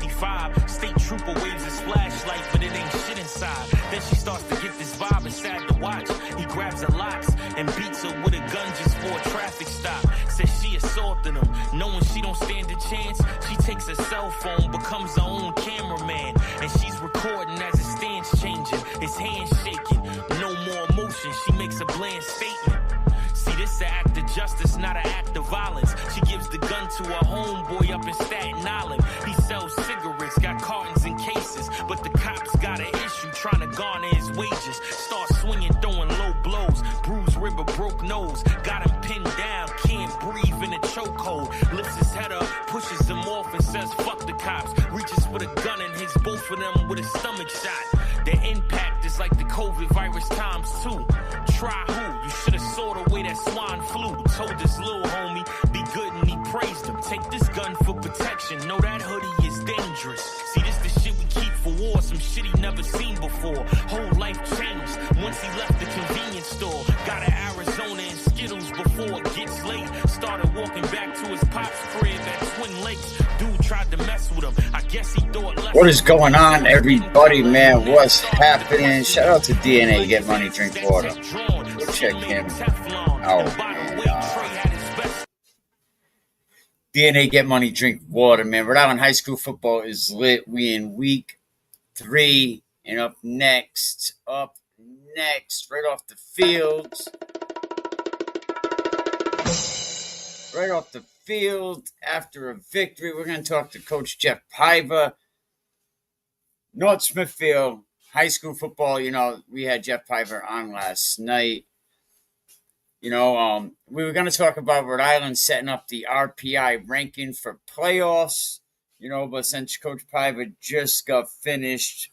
55. State trooper waves his flashlight, but it ain't shit inside. Then she starts to get this vibe, it's sad to watch. He grabs her locks and beats her with a gun just for a traffic stop. Says she assaulted him, knowing she don't stand a chance. She takes her cell phone, becomes her own cameraman, and she's recording as his stance changing, his hands shaking. No more emotion, she makes a bland statement. See, this an act of justice, not an act of violence. She gives the gun to her homeboy up in Staten Island. He sells cigarettes, got cartons and cases, but the cops got an issue trying to garner his wages. Start swinging, throwing low blows, bruised rib, a broke nose. Got him pinned down, can't breathe in a chokehold. Lifts his head up, pushes him off and says, fuck the cops. Reaches for the gun and hits both of them with a stomach shot. The impact is like the COVID virus times 2. Try who? You should have saw the way that swine flew. Told this little homie, be good, and he praised him. Take this gun for protection, know that hoodie is dangerous. See, this the shit we keep for war, some shit he never seen before. Whole life changed once he left the convenience store. Got to Arizona and Skittles before it gets late. Started walking back to his pop's crib at Twin Lakes. Dude tried to mess with him, I guess he thought less. What is going on, everybody, man? What's happening? Shout out to DNA, Get Money, Drink Water. Go check him out, man. DNA, Get Money, Drink Water, man. Rhode Island High School football is lit. We in week 3, and up next, right off the field, after a victory, we're going to talk to Coach Jeff Piva. North Smithfield High School football, we had Jeff Piva on last night. We were going to talk about Rhode Island setting up the RPI ranking for playoffs, but since Coach Piva just got finished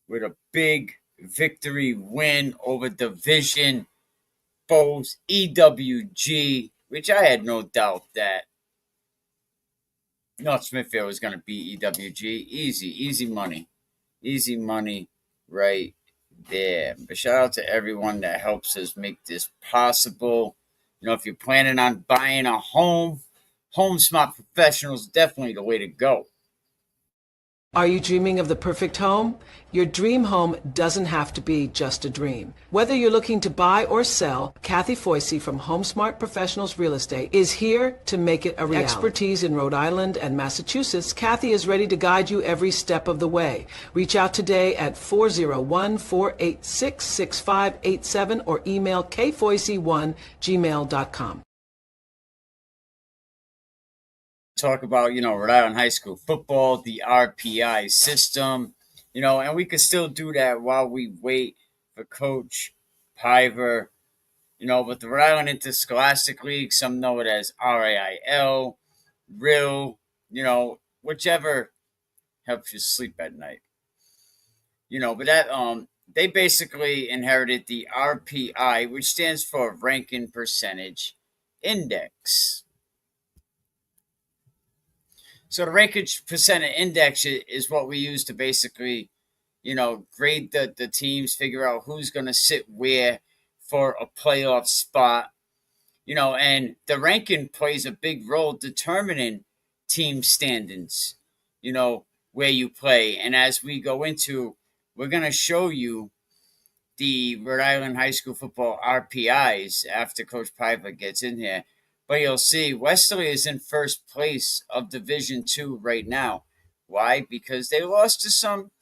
with a big victory win over Division foes EWG, which I had no doubt that North Smithfield was going to beat EWG. Easy money right there. But shout out to everyone that helps us make this possible. If you're planning on buying a home, Home Smart Professionals definitely the way to go. Are you dreaming of the perfect home? Your dream home doesn't have to be just a dream. Whether you're looking to buy or sell, Kathy Foisey from Home Smart Professionals Real Estate is here to make it a reality. Expertise in Rhode Island and Massachusetts, Kathy is ready to guide you every step of the way. Reach out today at 401-486-6587 or email kfoisey1@gmail.com. Talk about, Rhode Island High School football, the RPI system, and we could still do that while we wait for Coach Piva, but the Rhode Island Interscholastic League, some know it as RIIL, RIIL, whichever helps you sleep at night, but that, they basically inherited the RPI, which stands for Ranking Percentage Index. So the rankage percentage index is what we use to basically, grade the teams, figure out who's going to sit where for a playoff spot, and the ranking plays a big role determining team standings, where you play. And as we go into, we're going to show you the Rhode Island High School football RPIs after Coach Piva gets in here. But you'll see Westerly is in first place of Division II right now. Why? Because they lost to some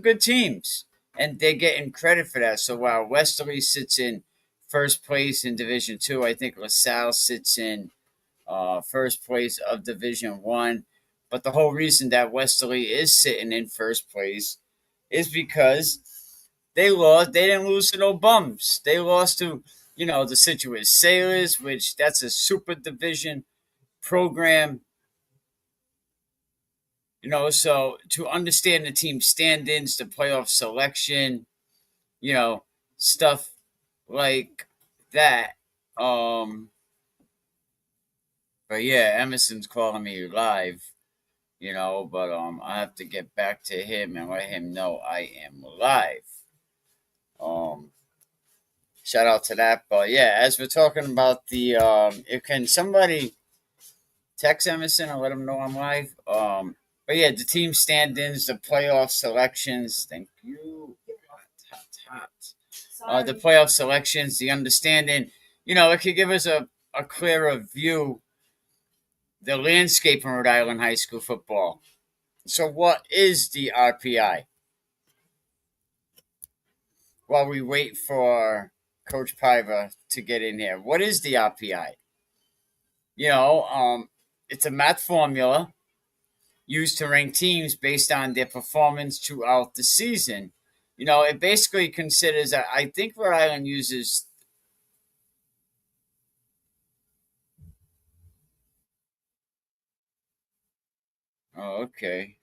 good teams, and they're getting credit for that. So while Westerly sits in first place in Division II, I think LaSalle sits in first place of Division I. But the whole reason that Westerly is sitting in first place is because they lost. They didn't lose to no bums. They lost to the Situate Sailors, which that's a super division program. So to understand the team standings, the playoff selection, stuff like that. But yeah, Emerson's calling me live, but I have to get back to him and let him know I am live. Shout out to that. But yeah, as we're talking about the, can somebody text Emerson and let him know I'm live? But yeah, the team stand-ins, the playoff selections. Thank you. The playoff selections, the understanding. It could give us a clearer view, the landscape in Rhode Island high school football. So, what is the RPI? While we wait for Coach Piva to get in here, what is the RPI? It's a math formula used to rank teams based on their performance throughout the season. It basically considers, I think Rhode Island uses. Oh, okay.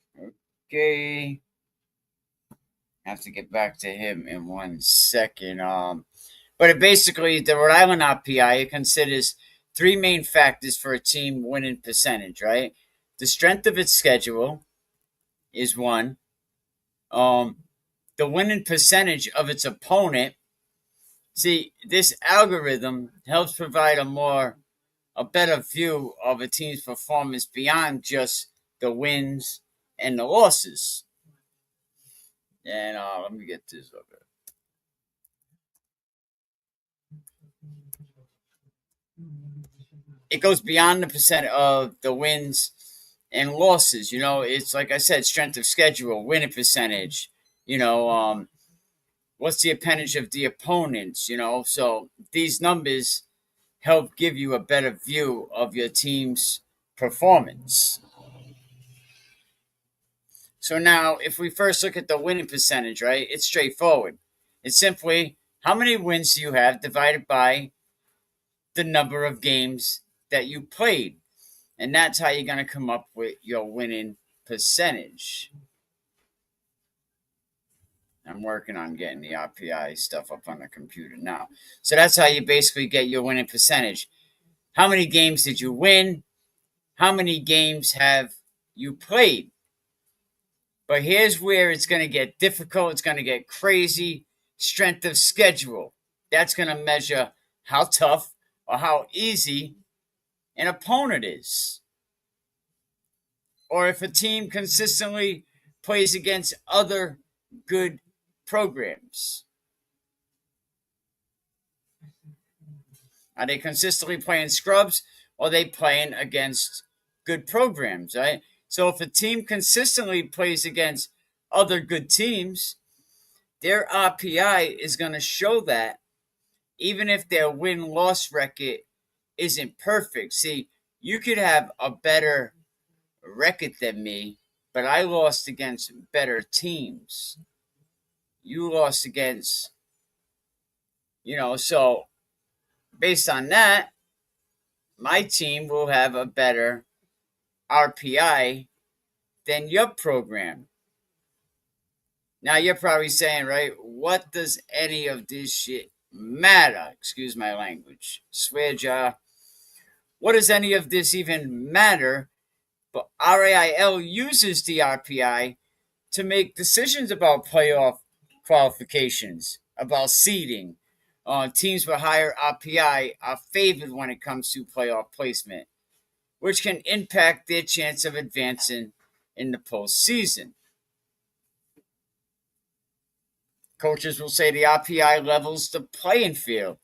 Okay. Have to get back to him in 1 second. But it basically, the Rhode Island RPI, it considers three main factors for a team winning percentage, right? The strength of its schedule is one. The winning percentage of its opponent. See, this algorithm helps provide a better view of a team's performance beyond just the wins and the losses. And let me get this over. It goes beyond the percent of the wins and losses. It's like I said, strength of schedule, winning percentage. What's the appendage of the opponents? So these numbers help give you a better view of your team's performance. So now, if we first look at the winning percentage, right, it's straightforward. It's simply how many wins do you have divided by the number of games that you played. And that's how you're going to come up with your winning percentage. I'm working on getting the RPI stuff up on the computer now. So that's how you basically get your winning percentage. How many games did you win? How many games have you played? But here's where it's going to get difficult. It's going to get crazy. Strength of schedule. That's going to measure how tough or how easy an opponent is. Or if a team consistently plays against other good programs. Are they consistently playing scrubs, or are they playing against good programs, right? So if a team consistently plays against other good teams, their RPI is going to show that, even if their win-loss record isn't perfect. See, you could have a better record than me, but I lost against better teams. You lost against, so based on that, my team will have a better RPI than your program. Now you're probably saying, right, what does any of this shit matter? Excuse my language. Swear jar. What does any of this even matter? But RIIL uses the RPI to make decisions about playoff qualifications, about seeding. Teams with higher RPI are favored when it comes to playoff placement, which can impact their chance of advancing in the postseason. Coaches will say the RPI levels the playing field.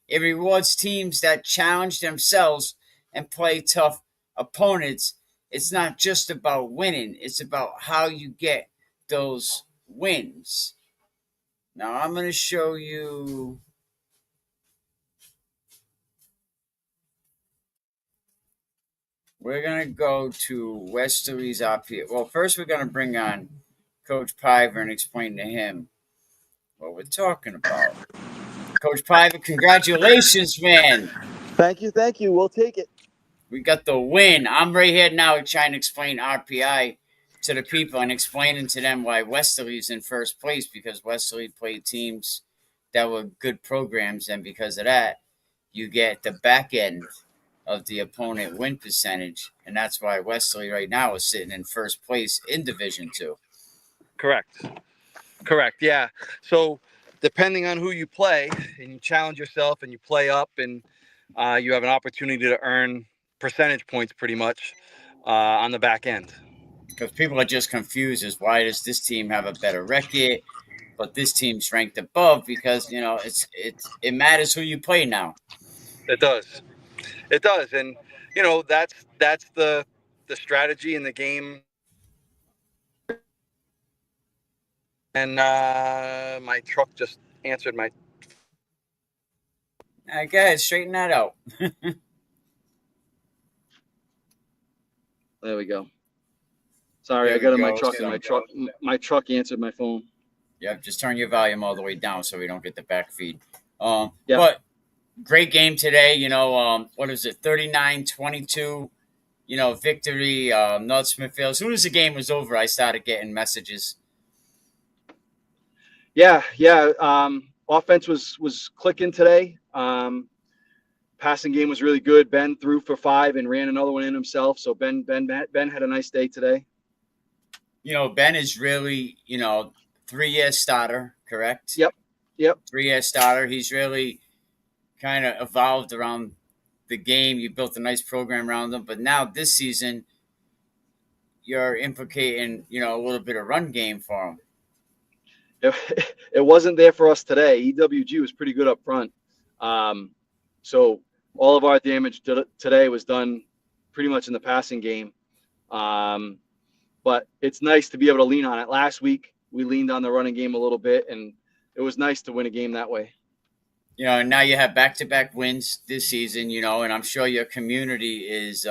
It rewards teams that challenge themselves and play tough opponents. It's not just about winning. It's about how you get those wins. Now, I'm going to show you. We're going to go to Westerly's RPI. Well, first we're going to bring on Coach Piver and explain to him what we're talking about. Coach Piver, congratulations, man. Thank you. We'll take it. We got the win. I'm right here now trying to explain RPI to the people and explaining to them why Westerly's in first place, because Westerly played teams that were good programs, and because of that, you get the back end of the opponent win percentage, and that's why Westerly right now is sitting in first place in Division 2. Correct. Yeah. So depending on who you play, and you challenge yourself and you play up, and you have an opportunity to earn percentage points pretty much on the back end. because people are just confused as why does this team have a better record, but this team's ranked above because it matters who you play now. It does. It does, and that's the strategy in the game. And my truck just answered my. All right, go ahead, straighten that out. There we go. Sorry, There I we got in my go. truck, So, and my truck answered my phone. yeah, just turn your volume all the way down so we don't get the back feed. Yeah. But great game today. What is it? 39-22. Victory. North Smithfield. As soon as the game was over, I started getting messages. Yeah. Offense was clicking today. Passing game was really good. Ben threw for 5 and ran another one in himself. So Ben had a nice day today. Ben is really 3-year starter, correct? Yep. 3-year starter. He's really kind of evolved around the game. You built a nice program around him, but now this season, you're implicating a little bit of run game for him. It wasn't there for us today. EWG was pretty good up front. So all of our damage today was done pretty much in the passing game. But it's nice to be able to lean on it. Last week, we leaned on the running game a little bit, and it was nice to win a game that way. And now you have back-to-back wins this season, and I'm sure your community is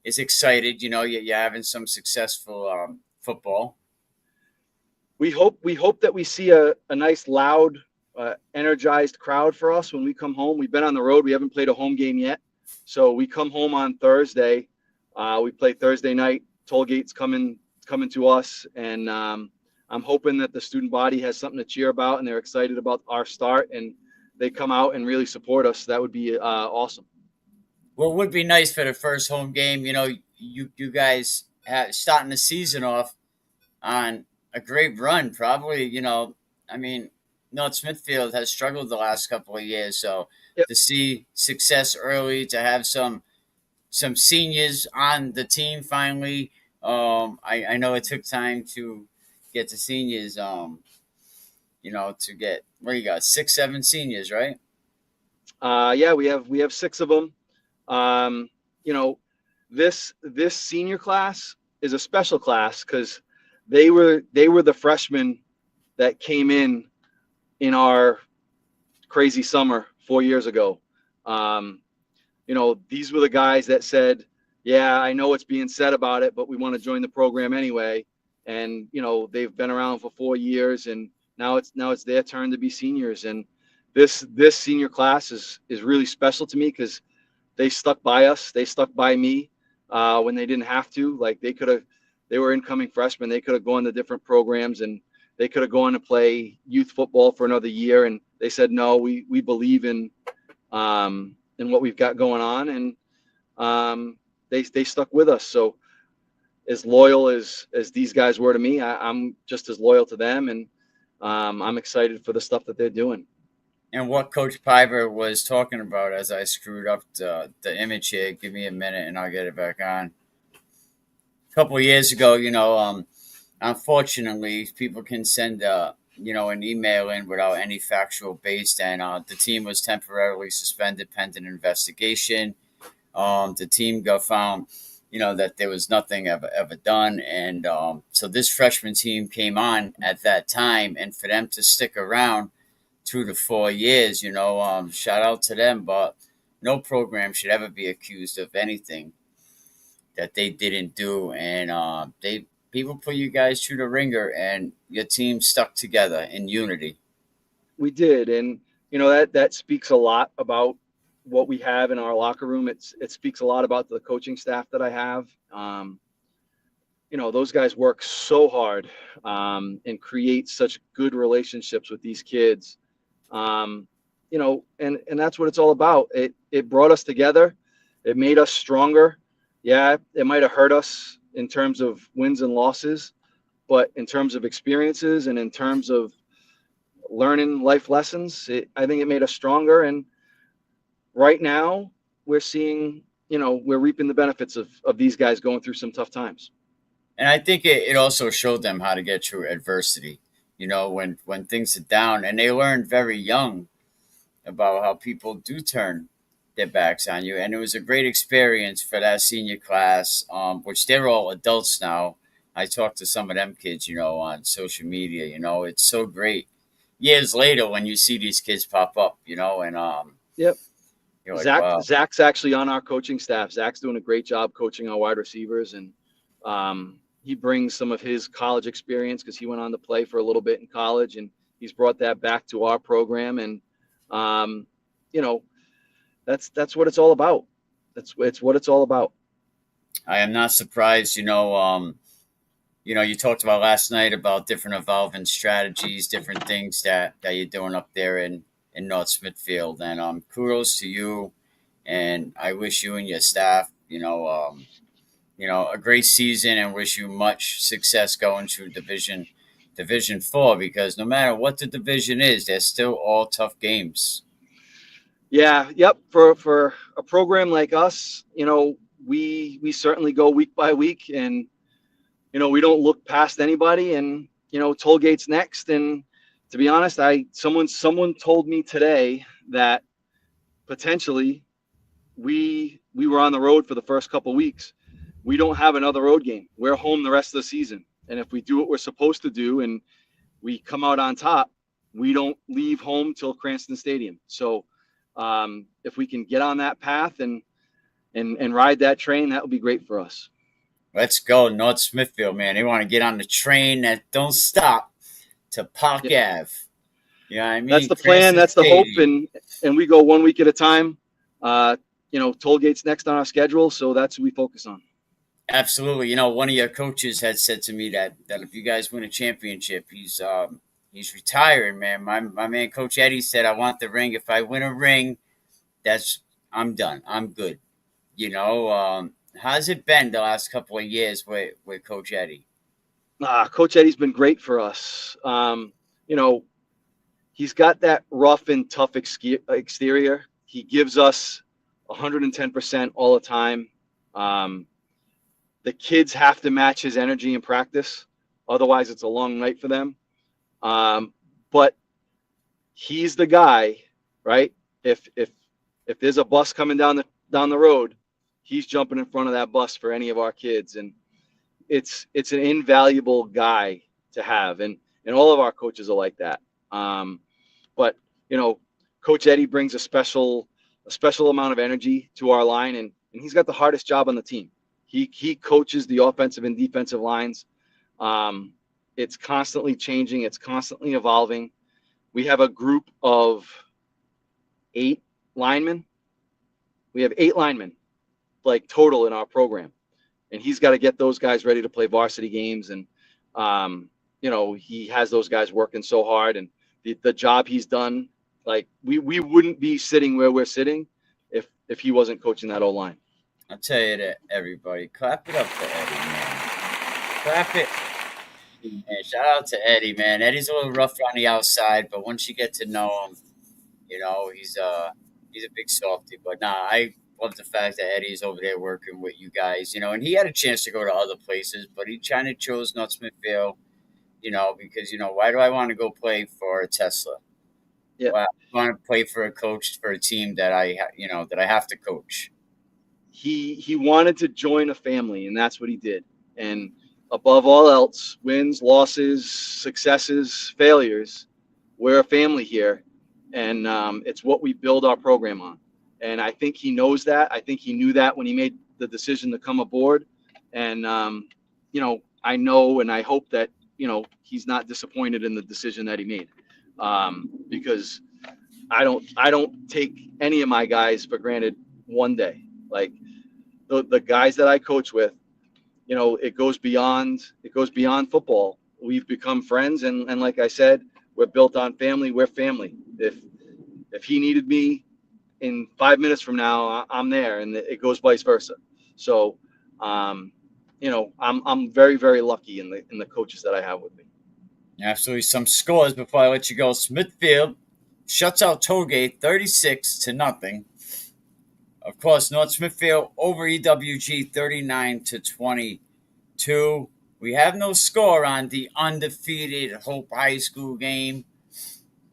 excited. You're having some successful football. We hope that we see a nice, loud, energized crowd for us when we come home. We've been on the road. We haven't played a home game yet. So we come home on Thursday. We play Thursday night. Tollgate's coming to us. And I'm hoping that the student body has something to cheer about and they're excited about our start and they come out and really support us. That would be awesome. Well, it would be nice for the first home game. You guys starting the season off on a great run. Probably, North Smithfield has struggled the last couple of years. So Yep. To see success early, to have some seniors on the team finally. I know it took time to get the seniors, to get, what do you got, 6-7 seniors, right? Yeah, we have 6 of them. This senior class is a special class because they were the freshmen that came in our crazy summer 4 years ago. These were the guys that said, yeah, I know what's being said about it, but we want to join the program anyway. And, they've been around for 4 years and now it's their turn to be seniors. And this senior class is really special to me because they stuck by us. They stuck by me when they didn't have to. Like they were incoming freshmen. They could have gone to different programs and they could have gone to play youth football for another year. And they said, no, we believe in what we've got going on. And they stuck with us. So as loyal as these guys were to me, I'm just as loyal to them. And I'm excited for the stuff that they're doing. And what Coach Piper was talking about, as I screwed up the image here, give me a minute and I'll get it back on. A couple of years ago, unfortunately, people can send an email in without any factual base, and the team was temporarily suspended pending investigation. The team got found, that there was nothing ever done, and so this freshman team came on at that time, and for them to stick around 2 to 4 years, shout out to them. But no program should ever be accused of anything that they didn't do. And people put you guys through the ringer, and your team stuck together in unity. We did, and that speaks a lot about what we have in our locker room. It speaks a lot about the coaching staff that I have. Those guys work so hard and create such good relationships with these kids. And that's what it's all about. It brought us together. It made us stronger. Yeah, it might have hurt us in terms of wins and losses, but in terms of experiences and in terms of learning life lessons, I think it made us stronger. And right now we're seeing, we're reaping the benefits of these guys going through some tough times. And I think it also showed them how to get through adversity. When things are down, and they learned very young about how people do turn their backs on you. And it was a great experience for that senior class, which they're all adults now. I talked to some of them kids, on social media. It's so great years later when you see these kids pop up, and Yep. you're like, wow. Zach's actually on our coaching staff. Zach's doing a great job coaching our wide receivers, and he brings some of his college experience because he went on to play for a little bit in college, and he's brought that back to our program. And that's what it's all about. It's what it's all about. I am not surprised. You talked about last night about different evolving strategies, different things that you're doing up there in North Smithfield, and kudos to you. And I wish you and your staff, a great season, and wish you much success going through Division 4, because no matter what the division is, they're still all tough games. Yeah. Yep. For a program like us, we certainly go week by week, and we don't look past anybody, and Tollgate's next. And to be honest, someone told me today that potentially we were on the road for the first couple of weeks. We don't have another road game. We're home the rest of the season. And if we do what we're supposed to do and we come out on top, we don't leave home till Cranston Stadium. So if we can get on that path and ride that train, that would be great for us. Let's go, North Smithfield, man. They want to get on the train that don't stop to Park Ave. Yeah, I mean, that's the plan. That's the hope, and we go 1 week at a time. Tollgate's next on our schedule, so that's what we focus on. Absolutely. One of your coaches had said to me that if you guys win a championship, he's retiring, man. My man, Coach Eddie, said, I want the ring. If I win a ring, I'm done. I'm good. How's it been the last couple of years with Coach Eddie? Coach Eddie's been great for us. He's got that rough and tough exterior. He gives us 110% all the time. The kids have to match his energy in practice. Otherwise, it's a long night for them. But he's the guy, right? If there's a bus coming down the road, he's jumping in front of that bus for any of our kids. And it's an invaluable guy to have. And all of our coaches are like that. But Coach Eddie brings a special amount of energy to our line, and he's got the hardest job on the team. He coaches the offensive and defensive lines. It's constantly changing. It's constantly evolving. We have a group of 8 linemen. We have 8 linemen, like, total in our program. And he's got to get those guys ready to play varsity games. And, he has those guys working so hard. And the job he's done, like, we wouldn't be sitting where we're sitting if he wasn't coaching that O-line. I'll tell you that, everybody. Clap it up for Eddie, man. Clap it. And shout out to Eddie, man. Eddie's a little rough on the outside, but once you get to know him, he's a big softy. But I love the fact that Eddie's over there working with you guys, and he had a chance to go to other places, but he kind of chose North Smithfield, because, why do I want to go play for a Tesla? Yeah. Well, I want to play for a coach, for a team that I have to coach. He wanted to join a family, and that's what he did. And above all else, wins, losses, successes, failures, we're a family here, and it's what we build our program on. And I think he knows that. I think he knew that when he made the decision to come aboard. And I know and I hope that he's not disappointed in the decision that he made, because I don't take any of my guys for granted one day. Like, the guys that I coach with, it goes beyond football. We've become friends, and like I said, we're built on family. We're family. If he needed me in 5 minutes from now, I'm there, and it goes vice versa. So, I'm very, very lucky in the coaches that I have with me. Absolutely. Some scores before I let you go. Smithfield shuts out Tollgate 36-0. Of course, North Smithfield over EWG 39-22. We have no score on the undefeated Hope High School game.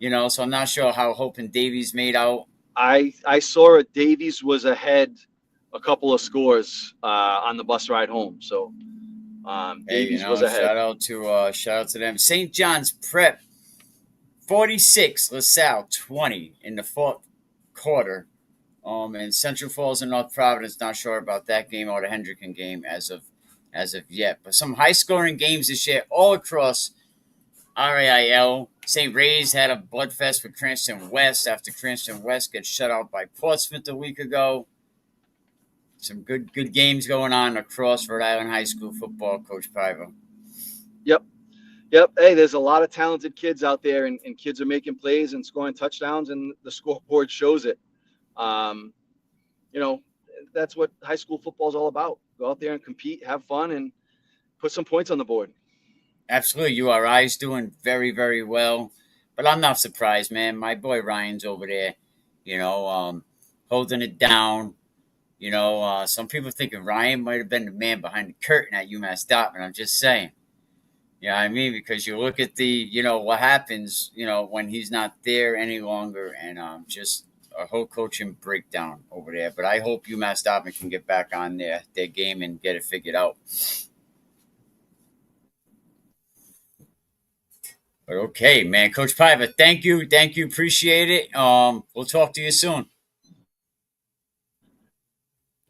So I'm not sure how Hope and Davies made out. I saw it. Davies was ahead a couple of scores on the bus ride home. So Davies was ahead. Shout out to them. St. John's Prep 46, LaSalle 20 in the fourth quarter. And Central Falls and North Providence, not sure about that game or the Hendricken game as of yet. But some high scoring games this year all across RIIL. St. Ray's had a bloodfest with Cranston West after Cranston West gets shut out by Portsmouth a week ago. Some good games going on across Rhode Island high school football, Coach Piver. Yep. Hey, there's a lot of talented kids out there, and kids are making plays and scoring touchdowns, and the scoreboard shows it. That's what high school football is all about. Go out there and compete, have fun, and put some points on the board. Absolutely. URI's doing very, very well. But I'm not surprised, man. My boy Ryan's over there, holding it down. Some people thinking Ryan might have been the man behind the curtain at UMass Dartmouth. I'm just saying. You know what I mean? Because you look at what happens, when he's not there any longer, and just a whole coaching breakdown over there. But I hope UMass Dartmouth can get back on their game and get it figured out. But okay, man. Coach Piver, thank you. Appreciate it. We'll talk to you soon.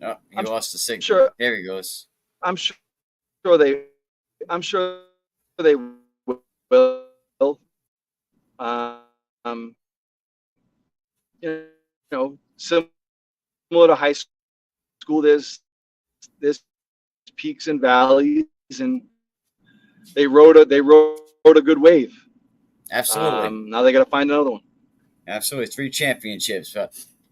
Oh, he lost the signal. Sure. There he goes. I'm sure they will. Similar to high school, there's peaks and valleys, and they rode a good wave. Absolutely. Now they got to find another one. Absolutely, 3 championships.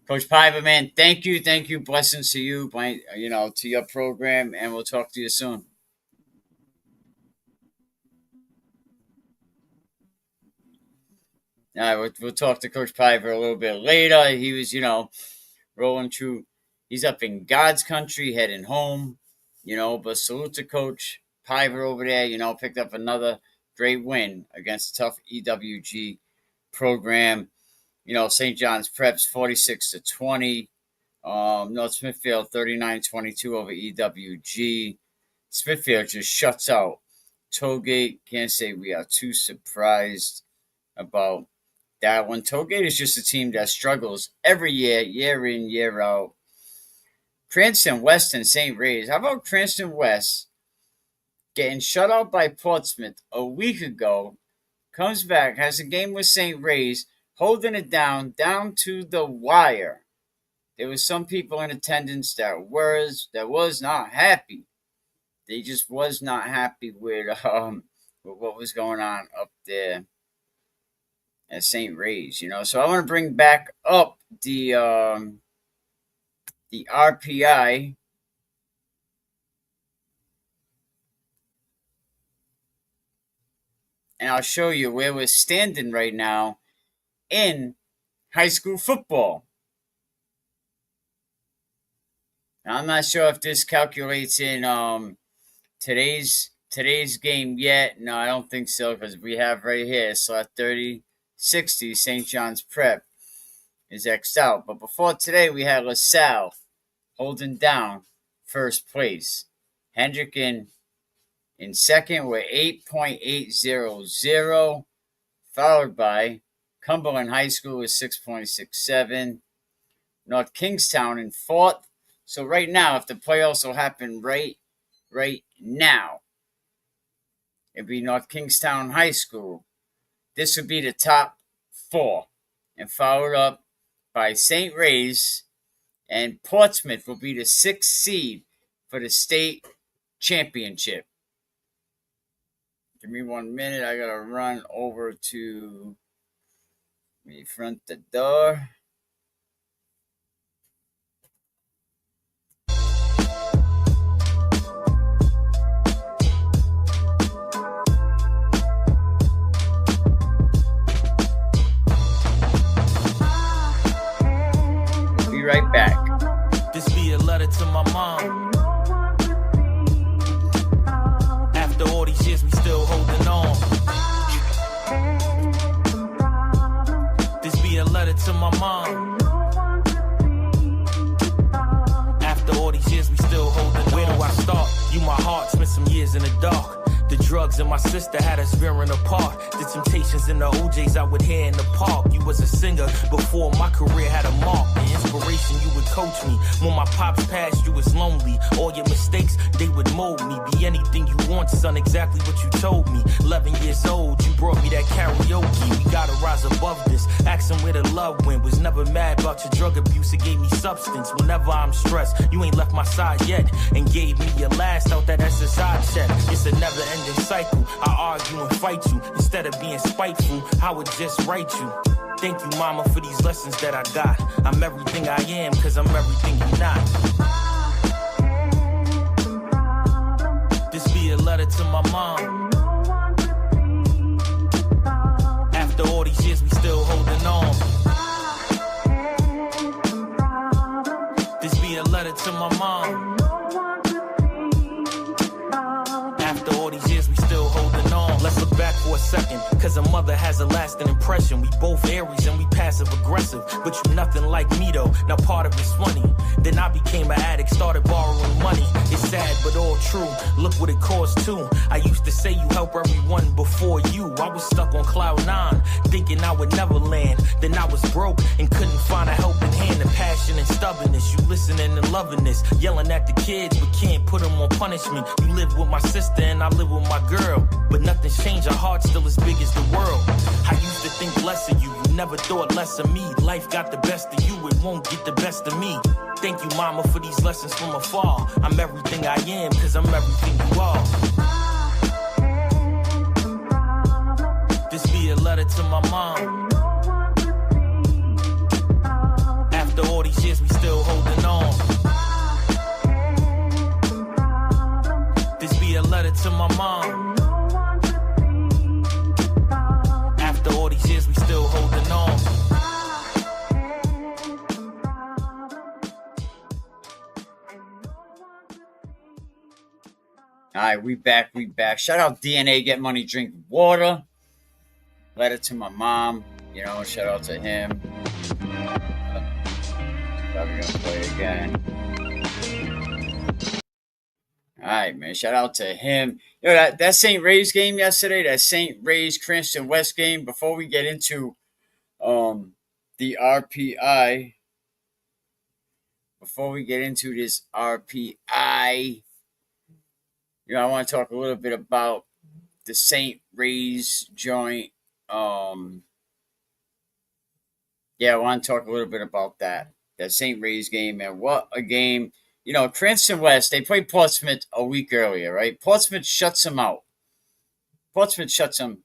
Coach Piver, man, thank you. Blessings to you, to your program, and we'll talk to you soon. All right, we'll talk to Coach Piver a little bit later. He was, rolling through. He's up in God's country, heading home, but salute to Coach Piver over there, picked up another great win against a tough EWG program. St. John's Preps 46-20. North Smithfield 39-22 over EWG. Smithfield just shuts out Tollgate. Can't say we are too surprised about that one. Tollgate is just a team that struggles every year, year in, year out. Cranston West and St. Ray's. How about Cranston West getting shut out by Portsmouth a week ago, comes back, has a game with St. Ray's, holding it down to the wire. There was some people in attendance that was not happy. They just was not happy with what was going on up there at St. Ray's, So I want to bring back up the RPI. And I'll show you where we're standing right now in high school football. Now, I'm not sure if this calculates in today's game yet. No, I don't think so, because we have right here slot 30-60 St. John's Prep is X'd out. But before today, we had LaSalle holding down first place. Hendricken in second with 8.800, followed by Cumberland High School with 6.67. North Kingstown in fourth. So right now, if the playoffs will happen right now, it'd be North Kingstown High School. This would be the top 4, and followed up by St. Ray's, and Portsmouth will be the 6th seed for the state championship. Give me 1 minute. I gotta run over to the front the door. Be right back. This be a letter to my mom. After all heart, spent some years in the dark. The drugs and my sister had us veering apart. The Temptations and the OJs I would hear in the park. You was a singer before my career had a mark. The inspiration, you would coach me. When my pops passed, you was lonely. All your mistakes, they would mold me. Be anything you want, son, exactly what you told me. 11 years old, you brought me that karaoke. We gotta rise above this. Asking where the love went. Was never mad about your drug abuse, it gave me substance. Whenever I'm stressed, you ain't left my side yet. And gave me your last out that SSI check. It's a never ending cycle. I argue and fight you. Instead of being spiteful, I would just write you. Thank you, mama, for these lessons that I got. I'm everything I am, cause I'm everything you're not. This be a letter to my mom. After all these years, we still holding on. This be a letter to my mom. After all these years, we still holding on. Let's look back for a second, cause a mother has a lasting impression. We both Aries and we passive aggressive, but you nothing like me though. Now part of it's funny. Then I became an addict, started borrowing money. It's sad but all true. Look what it cost too. I used to say you help everyone before you. I was stuck on cloud 9, thinking I would never land. Then I was broke and couldn't find a helping hand. The passion and stubbornness, you listening and loving this. Yelling at the kids but can't put them on punishment. You live with my sister and I live with my girl, but nothing's changed, our heart's still as big as the world. I used to think less of you, you never thought less of me. Life got the best of you, it won't get the best of me. Thank you, mama, for these lessons from afar. I'm everything I am, cause I'm everything you are. This be a letter to my mom. After all these years, we still holding on. This be a letter to my mom. After all these years, we still holding on. All right, we back. Shout out DNA, Get Money, Drink Water. Letter to my mom. You know, shout out to him. Probably gonna play again. All right, man. Shout out to him. You know, that St. Ray's game yesterday, that St. Ray's Cranston West game, before we get into the RPI, before we get into this RPI, you know, I want to talk a little bit about the St. Ray's joint. I want to talk a little bit about that St. Ray's game, and what a game. You know, Cranston West, they played Portsmouth a week earlier, right? Portsmouth shuts them out. Portsmouth shuts them.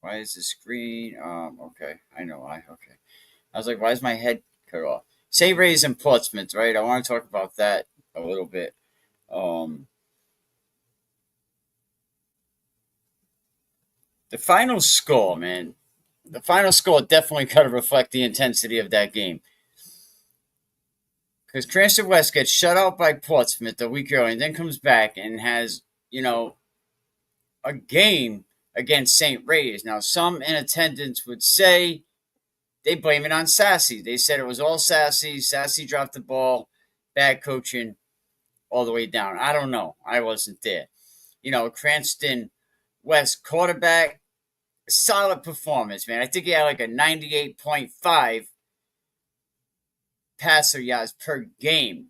Why is the screen? Okay. I know why. Okay. I was like, why is my head cut off? St. Ray's and Portsmouth, right? I want to talk about that a little bit. The final score, man. The final score definitely got to reflect the intensity of that game. Because Cranston West gets shut out by Portsmouth a week earlier and then comes back and has, you know, a game against St. Ray's. Now, some in attendance would say they blame it on Sassy. They said it was all Sassy. Sassy dropped the ball, bad coaching all the way down. I don't know. I wasn't there. You know, Cranston West quarterback, solid performance, man. I think he had like a 98.5 passer yards per game.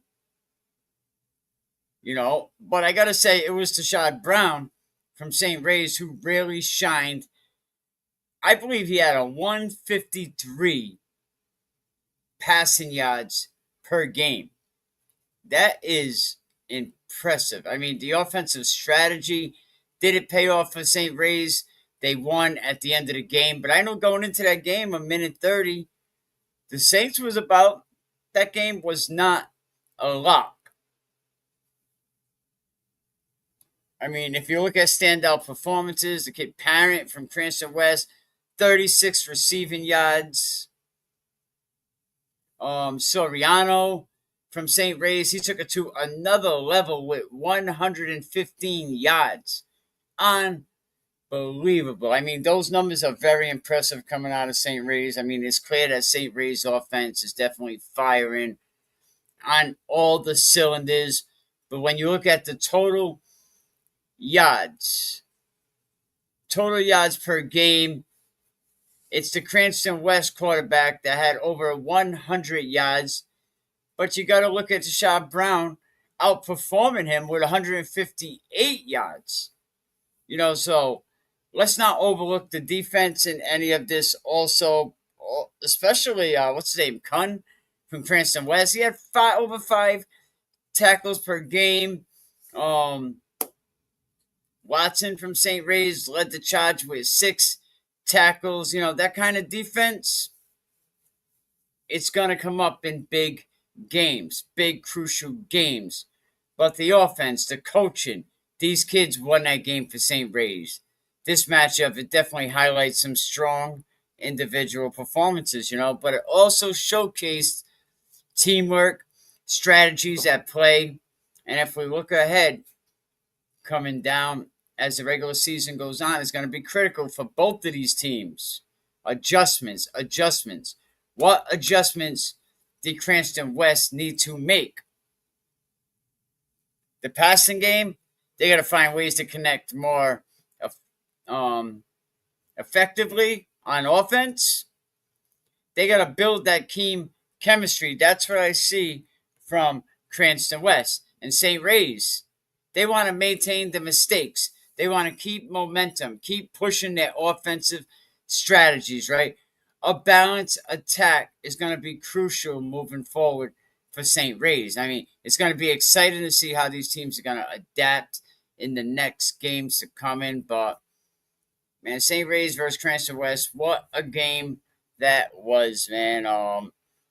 You know, but I got to say, it was Tashad Brown from St. Ray's who really shined. I believe he had a 153 passing yards per game. That is impressive. I mean, the offensive strategy, did it pay off for St. Ray's? They won at the end of the game. But I know going into that game, a minute 30, the Saints was about, that game was not a lock. I mean, if you look at standout performances, the kid Parent from Cranston West, 36 receiving yards. Soriano from St. Ray's, he took it to another level with 115 yards. Unbelievable. I mean, those numbers are very impressive coming out of St. Ray's. I mean, it's clear that St. Ray's offense is definitely firing on all the cylinders. But when you look at the total yards. Total yards per game. It's the Cranston West quarterback that had over 100 yards. But you got to look at Deshaun Brown outperforming him with 158 yards. So let's not overlook the defense in any of this. Also, especially, what's his name? Kunn from Cranston West. He had over 5 tackles per game. Watson from St. Ray's led the charge with 6 tackles. That kind of defense, it's going to come up in big games, big crucial games. But the offense, the coaching, these kids won that game for St. Ray's. This matchup, it definitely highlights some strong individual performances, but it also showcased teamwork, strategies at play. And if we look ahead, coming down as the regular season goes on, it's going to be critical for both of these teams. Adjustments. What adjustments did Cranston West need to make? The passing game, they got to find ways to connect more effectively on offense. They got to build that team chemistry. That's what I see from Cranston West. And St. Ray's, they want to maintain the mistakes. They want to keep momentum, keep pushing their offensive strategies, right? A balanced attack is going to be crucial moving forward for St. Ray's. I mean, it's going to be exciting to see how these teams are going to adapt in the next games to come in. But, man, St. Ray's versus Cranston West, what a game that was, man.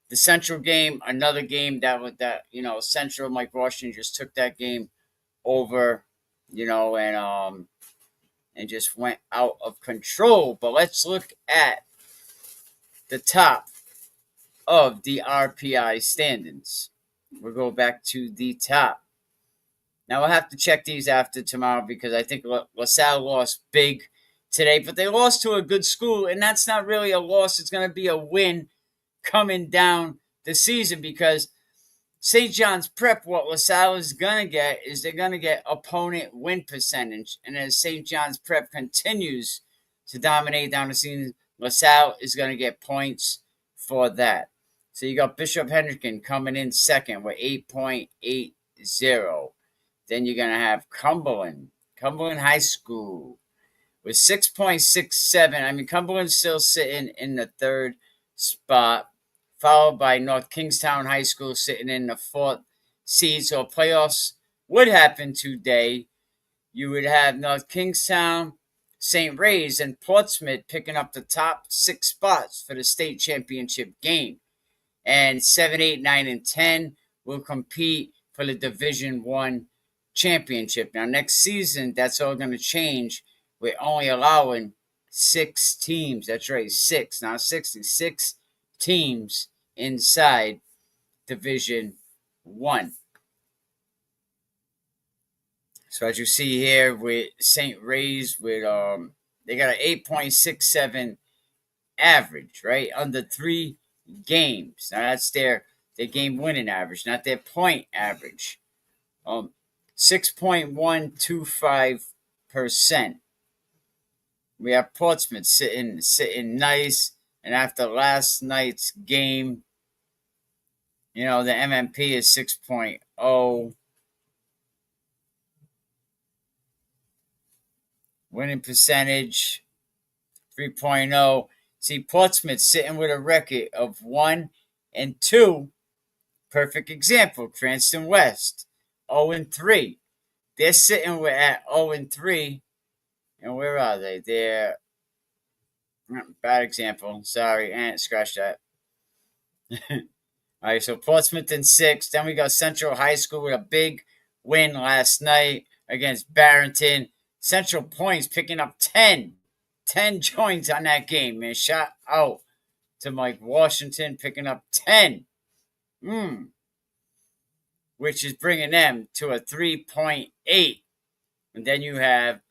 The Central game, another game that Central, Mike Washington just took that game over, and just went out of control. But let's look at the top of the RPI standings. We'll go back to the top. Now, we'll have to check these after tomorrow because I think LaSalle lost big today, but they lost to a good school, and that's not really a loss. It's going to be a win coming down the season because St. John's Prep, what LaSalle is going to get is they're going to get opponent win percentage. And as St. John's Prep continues to dominate down the season, LaSalle is going to get points for that. So you got Bishop Hendricken coming in second with 8.80. Then you're going to have Cumberland High School with 6.67. I mean, Cumberland's still sitting in the third spot, followed by North Kingstown High School sitting in the 4th seed. So playoffs would happen today. You would have North Kingstown, St. Ray's, and Portsmouth picking up the top 6 spots for the state championship game. And 7, 8, 9, and 10 will compete for the Division I championship. Now, next season, that's all going to change. We're only allowing 6 teams. That's right, 6. Now, 66 teams inside Division I. So as you see here with St. Ray's, with they got an 8.67 average, right? Under 3 games. Now that's their game winning average, not their point average. 6.125%. We have Portsmouth sitting nice. And after last night's game, the MMP is 6.0. Winning percentage, 3.0. See, Portsmouth sitting with a record of 1-2. Perfect example, Cranston West, 0-3. They're sitting at 0-3. And where are they? They're... Bad example. Sorry, scratch that. All right, so Portsmouth in 6. Then we got Central High School with a big win last night against Barrington. Central Points picking up 10 joints on that game, man. Shout out to Mike Washington picking up 10. Which is bringing them to a 3.8. And then you have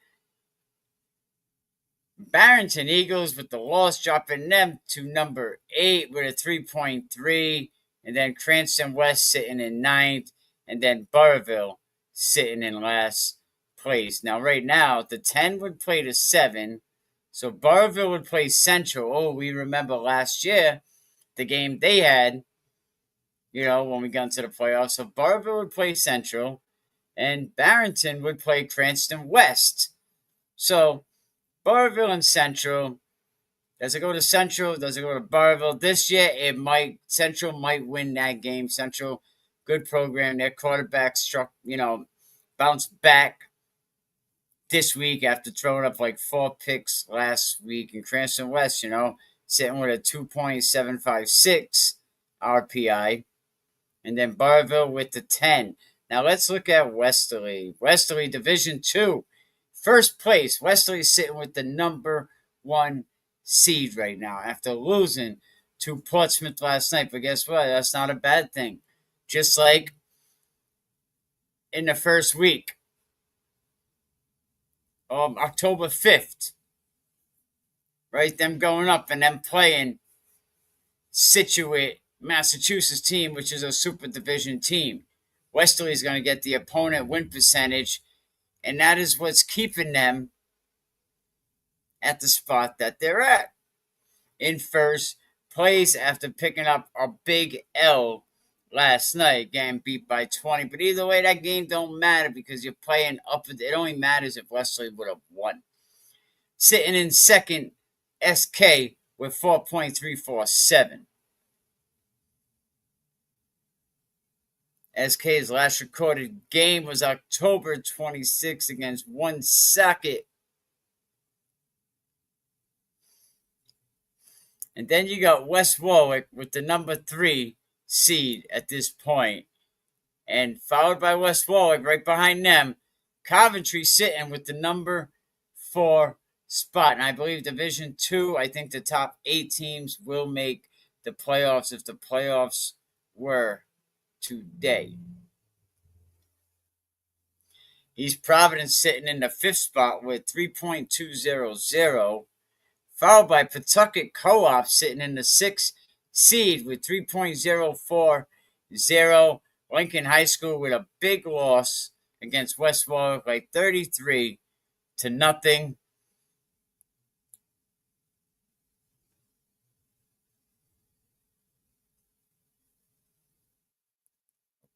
Barrington Eagles with the loss, dropping them to number 8 with a 3.3. And then Cranston West sitting in 9th. And then Burrillville sitting in last place. Now, right now, the 10 would play the 7. So Burrillville would play Central. Oh, we remember last year the game they had, when we got into the playoffs. So Burrillville would play Central, and Barrington would play Cranston West. So Burrillville and Central. Does it go to Central? Does it go to Burrillville? This year, Central might win that game. Central, good program. Their quarterback bounced back this week after throwing up like 4 picks last week. And Cranston West, sitting with a 2.756 RPI. And then Burrillville with the 10. Now let's look at Westerly. Westerly Division 2. First place. Westerly sitting with the number 1 seed right now after losing to Portsmouth last night. But guess what? That's not a bad thing. Just like in the first week, October 5th, right? Them going up and them playing Situate, Massachusetts team, which is a super division team. Westerly is going to get the opponent win percentage, and that is what's keeping them at the spot that they're at in first place after picking up a big L last night, getting beat by 20. But either way, that game don't matter because you're playing up. It only matters if Westerly would have won. Sitting in second, SK with 4.347. SK's last recorded game was October 26th against Woonsocket. And then you got West Warwick with the number 3 seed at this point. And followed by West Warwick, right behind them, Coventry sitting with the number 4 spot. And I believe Division 2, I think the top 8 teams will make the playoffs if the playoffs were today. East Providence sitting in the 5th spot with 3.200. Followed by Pawtucket Co-op sitting in the 6th seed with 3.040. Lincoln High School with a big loss against West Warwick, like 33-0.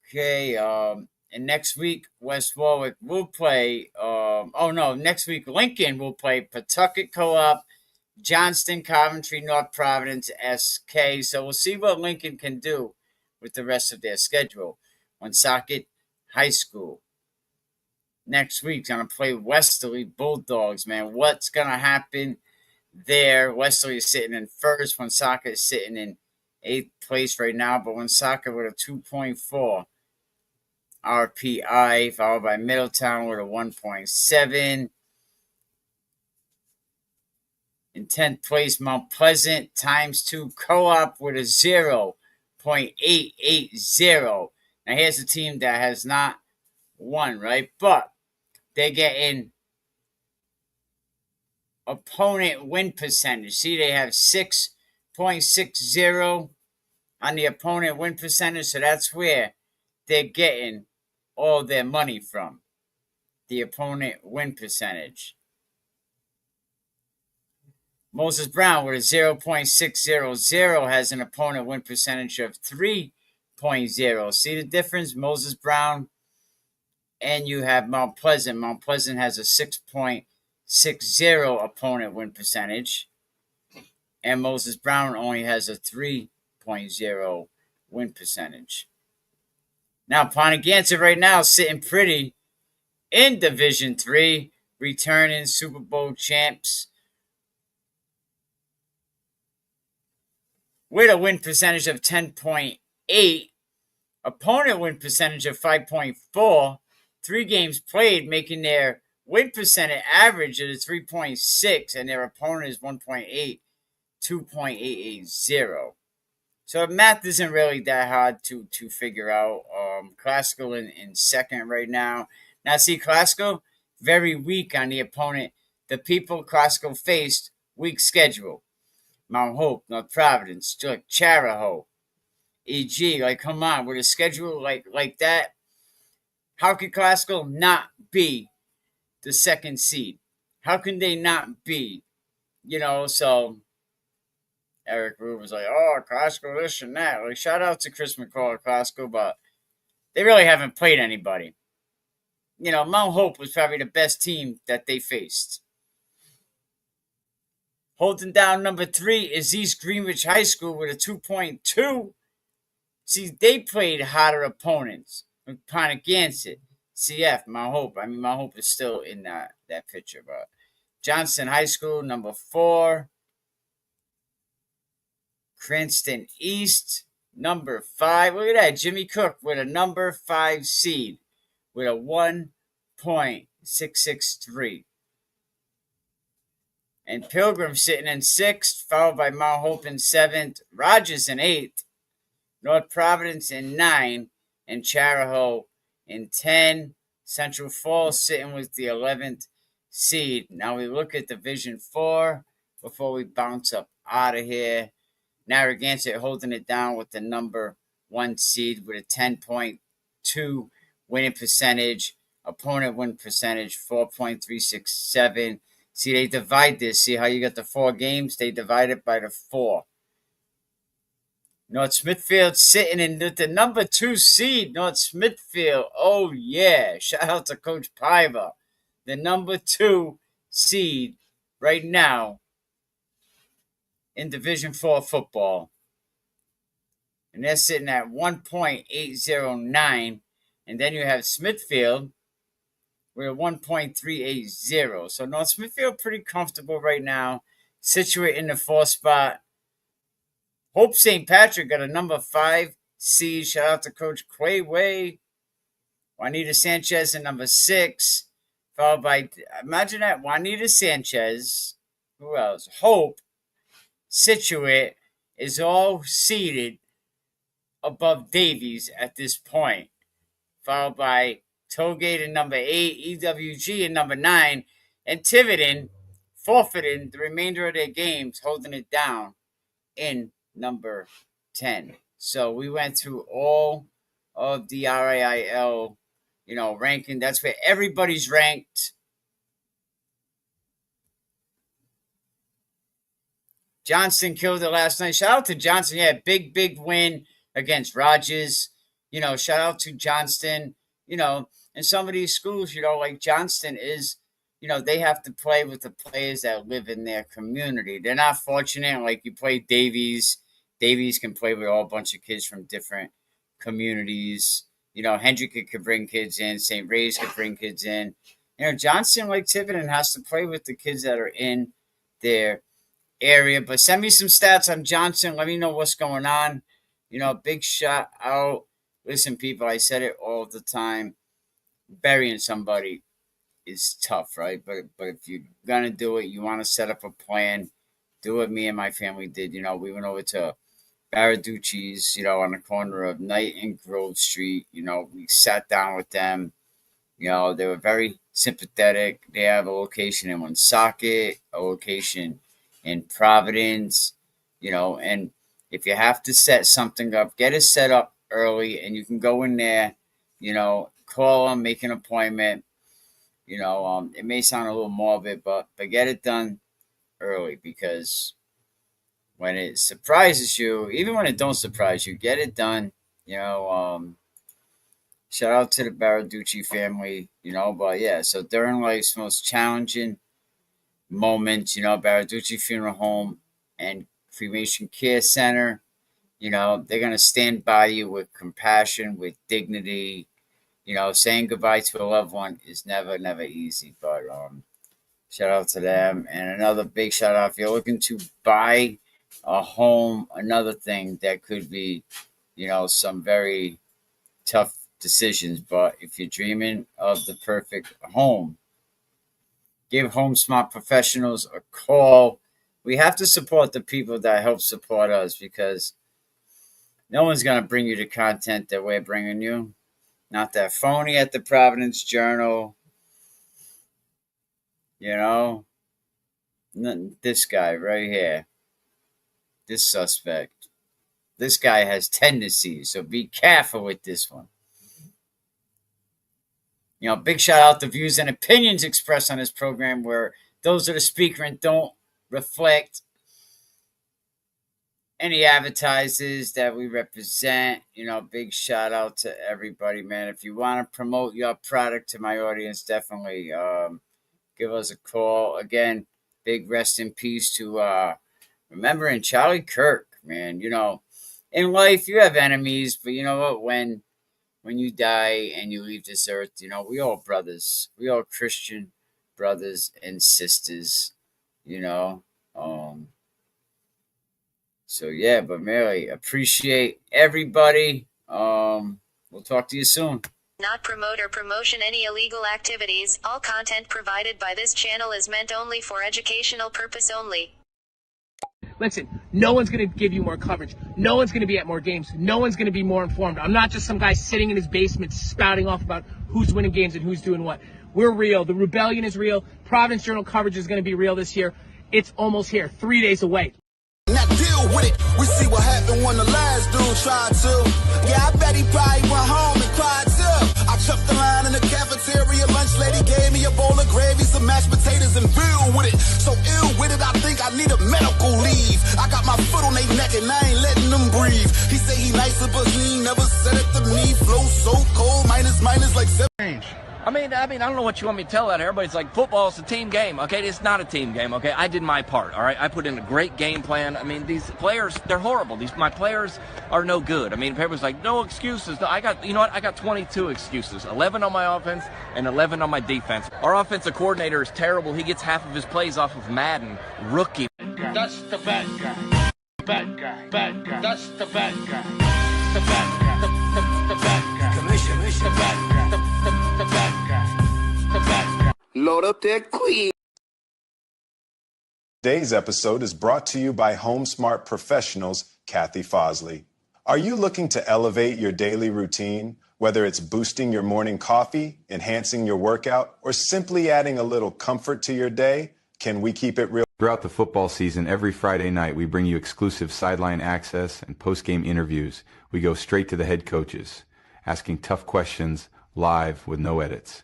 Okay, and next week West Warwick will play. Next week Lincoln will play Pawtucket Co-op, Johnston, Coventry, North Providence, SK. So we'll see what Lincoln can do with the rest of their schedule. Woonsocket High School next week's going to play Westerly Bulldogs, man. What's going to happen there? Westerly is sitting in first. Woonsocket is sitting in 8th place right now, but Woonsocket with a 2.4 RPI, followed by Middletown with a 1.7. In 10th place, Mount Pleasant times 2 Co-op with a 0.880. Now, here's a team that has not won, right? But they're getting opponent win percentage. See, they have 6.60 on the opponent win percentage. So that's where they're getting all their money from. The opponent win percentage. Moses Brown with a 0.600 has an opponent win percentage of 3.0. See the difference? Moses Brown and you have Mount Pleasant. Mount Pleasant has a 6.60 opponent win percentage. And Moses Brown only has a 3.0 win percentage. Now, Pontiac right now sitting pretty in Division 3, returning Super Bowl champs, with a win percentage of 10.8, opponent win percentage of 5.4, 3 games played, making their win percentage average at a 3.6, and their opponent is 1.8, 2.880. So math isn't really that hard to figure out. Classical in second right now. Now, see, Classical, very weak on the opponent. The people Classical faced, weak schedule. Mount Hope, North Providence, Charahoe, E.G. Like, come on, with a schedule like that, how could Classical not be the second seed. How can they not be? So Eric Rube was like, oh, Costco, this and that. Like, shout out to Chris McCall at Costco, but they really haven't played anybody. Mount Hope was probably the best team that they faced. Holding down number 3 is East Greenwich High School with a 2.2. See, they played hotter opponents. Pontiac-Gansett, CF, Mount Hope. Mount Hope is still in that picture, but Johnston High School, number 4. Cranston East, number 5. Look at that. Jimmy Cook with a number 5 seed with a 1.663. And Pilgrim sitting in 6th, followed by Mount Hope in 7th. Rogers in 8th. North Providence in 9th. And Charahoe in 10. Central Falls sitting with the 11th seed. Now we look at Division 4 before we bounce up out of here. Narragansett holding it down with the number 1 seed with a 10.2 winning percentage. Opponent win percentage 4.367. See, they divide this. See how you got the 4 games? They divide it by the 4. North Smithfield sitting in the number 2 seed. North Smithfield. Oh, yeah. Shout out to Coach Piva. The number 2 seed right now in Division 4 football. And they're sitting at 1.809. And then you have Smithfield with a 1.380. So North Smithfield pretty comfortable right now. Situated in the 4th spot. Hope St. Patrick got a number 5 seed. Shout out to Coach Quayway. Juanita Sanchez in number 6. Followed by, imagine that, Juanita Sanchez. Who else? Hope. Situate is all seated above Davies at this point. Followed by Tollgate in number 8, EWG in number 9, and Tiverton forfeiting the remainder of their games, holding it down in number 10. So we went through all of the RIIL, ranking. That's where everybody's ranked. Johnston killed it last night. Shout out to Johnston. Yeah, big win against Rogers. Shout out to Johnston. And some of these schools, like Johnston is, they have to play with the players that live in their community. They're not fortunate. Like you play Davies. Davies can play with all a bunch of kids from different communities. Hendrick could bring kids in. St. Ray's could bring kids in. Johnston, like Tiverton, has to play with the kids that are in their area. But send me some stats on Johnston. Let me know what's going on. Big shout out. Listen, people, I said it all the time. Burying somebody is tough, right? But if you're going to do it, you want to set up a plan. Do what me and my family did. We went over to Baraducci's, on the corner of Knight and Grove Street. We sat down with them. They were very sympathetic. They have a location in Woonsocket, a location in Providence, and if you have to set something up, get it set up early and you can go in there, call them, make an appointment. It may sound a little morbid, but get it done early because when it surprises you, even when it don't surprise you, get it done. Shout out to the Baraducci family, but yeah, so during life's most challenging moments, Baraducci Funeral Home and Cremation Care Center, they're going to stand by you with compassion, with dignity. Saying goodbye to a loved one is never easy, but shout out to them. And another big shout out if you're looking to buy a home, another thing that could be, some very tough decisions. But if you're dreaming of the perfect home, give Home Smart Professionals a call. We have to support the people that help support us because no one's going to bring you the content that we're bringing you. Not that phony at the Providence Journal. This guy right here. This suspect. This guy has tendencies, so be careful with this one. Big shout out to views and opinions expressed on this program where those are the speaker and don't reflect any advertisers that we represent. Big shout out to everybody, man. If you want to promote your product to my audience, definitely give us a call. Again, big rest in peace to remembering Charlie Kirk, man. In life you have enemies, but you know what? When you die and you leave this earth, we all brothers. We all Christian brothers and sisters, So yeah, but Mary, appreciate everybody. We'll talk to you soon. Not promote or promotion any illegal activities. All content provided by this channel is meant only for educational purpose only. Listen, no one's going to give you more coverage. No one's going to be at more games. No one's going to be more informed. I'm not just some guy sitting in his basement spouting off about who's winning games and who's doing what. We're real. The rebellion is real. Providence Journal coverage is going to be real this year. It's almost here. 3 days away. Now deal with it. We see what happened when the last dude tried to. Yeah, I bet he probably went home and cried too. I chucked the line in the cafeteria. Lunch lady gave me a bowl of gravy, some mashed potatoes, and real with it. So ill with it, I think I need a medical leave. I got my foot on their neck and I ain't letting them breathe. He say he nicer, but he ain't never said it to me. Flow so cold, minus like 7. I mean, I don't know what you want me to tell out. Everybody's like, football's a team game. Okay, it's not a team game. Okay, I did my part. All right, I put in a great game plan. I mean, these players, they're horrible. My players are no good. I mean, everybody's like, no excuses. I got 22 excuses. 11 on my offense and 11 on my defense. Our offensive coordinator is terrible. He gets half of his plays off of Madden. Rookie. That's the bad guy. Bad guy. Bad guy. That's the bad guy. The bad guy. The bad guy. Commission. The bad guy. The bad guy. The bad guy. Load up that queen. Today's episode is brought to you by Home Smart Professionals, Kathy Fosley. Are you looking to elevate your daily routine, whether it's boosting your morning coffee, enhancing your workout, or simply adding a little comfort to your day? Can we keep it real? Throughout the football season, every Friday night, we bring you exclusive sideline access and post-game interviews. We go straight to the head coaches, asking tough questions live with no edits.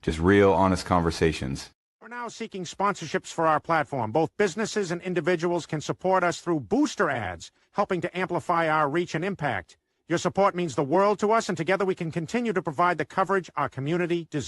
Just real, honest conversations. We're now seeking sponsorships for our platform. Both businesses and individuals can support us through booster ads, helping to amplify our reach and impact. Your support means the world to us, and together we can continue to provide the coverage our community deserves.